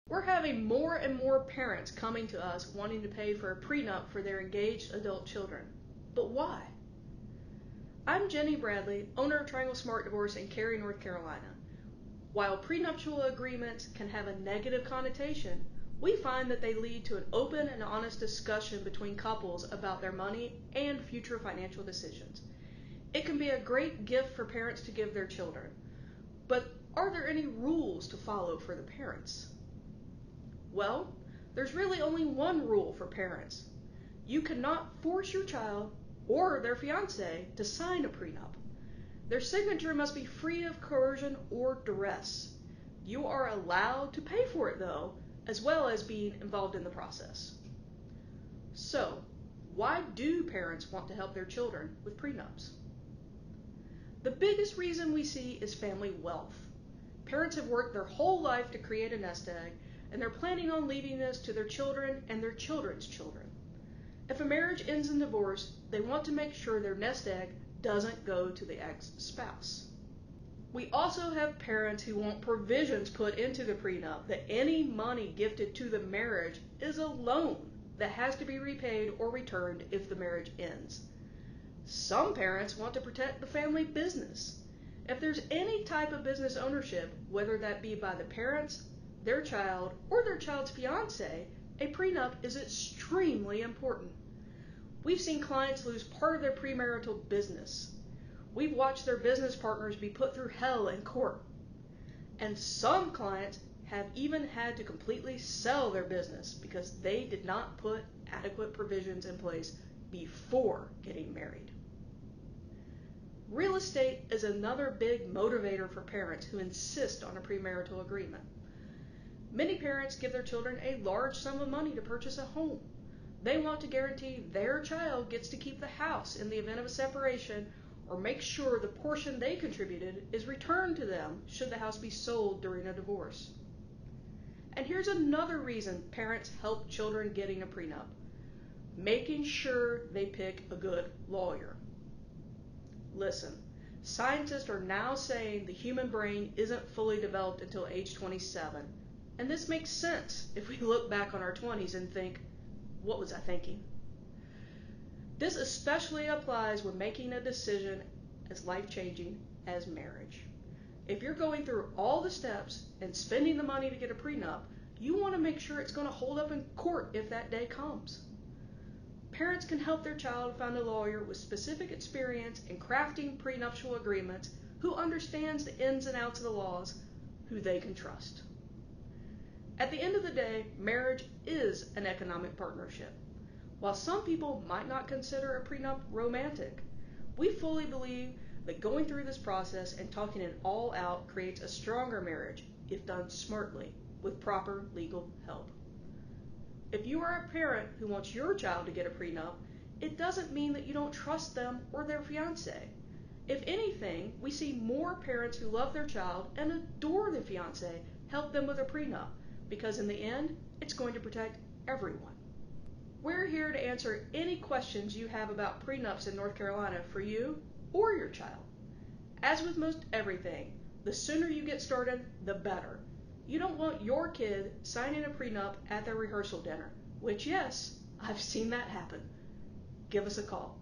We're having more and more parents coming to us wanting to pay for a prenup for their engaged adult children. But why? I'm Jenny Bradley, owner of Triangle Smart Divorce in Cary, North Carolina. While prenuptial agreements can have a negative connotation, we find that they lead to an open and honest discussion between couples about their money and future financial decisions. It can be a great gift for parents to give their children. But are there any rules to follow for the parents? Well, there's really only one rule for parents. You cannot force your child or their fiance to sign a prenup. Their signature must be free of coercion or duress. You are allowed to pay for it though, as well as being involved in the process. So, why do parents want to help their children with prenups? The biggest reason we see is family wealth. Parents have worked their whole life to create a nest egg, and they're planning on leaving this to their children and their children's children. If a marriage ends in divorce, they want to make sure their nest egg doesn't go to the ex-spouse. We also have parents who want provisions put into the prenup that any money gifted to the marriage is a loan that has to be repaid or returned if the marriage ends. Some parents want to protect the family business. If there's any type of business ownership, whether that be by the parents, their child, or their child's fiance, a prenup is extremely important. We've seen clients lose part of their premarital business. We've watched their business partners be put through hell in court. And some clients have even had to completely sell their business because they did not put adequate provisions in place before getting married. Real estate is another big motivator for parents who insist on a premarital agreement. Many parents give their children a large sum of money to purchase a home. They want to guarantee their child gets to keep the house in the event of a separation, or make sure the portion they contributed is returned to them should the house be sold during a divorce. And here's another reason parents help children getting a prenup: making sure they pick a good lawyer. Listen, scientists are now saying the human brain isn't fully developed until age 27. And this makes sense if we look back on our 20s and think, what was I thinking? This especially applies when making a decision as life-changing as marriage. If you're going through all the steps and spending the money to get a prenup, you want to make sure it's going to hold up in court if that day comes. Parents can help their child find a lawyer with specific experience in crafting prenuptial agreements, who understands the ins and outs of the laws, who they can trust. At the end of the day, marriage is an economic partnership. While some people might not consider a prenup romantic, we fully believe that going through this process and talking it all out creates a stronger marriage if done smartly with proper legal help. If you are a parent who wants your child to get a prenup, it doesn't mean that you don't trust them or their fiance. If anything, we see more parents who love their child and adore the fiance help them with a prenup, because in the end, it's going to protect everyone. We're here to answer any questions you have about prenups in North Carolina for you or your child. As with most everything, the sooner you get started, the better. You don't want your kid signing a prenup at their rehearsal dinner, which, yes, I've seen that happen. Give us a call.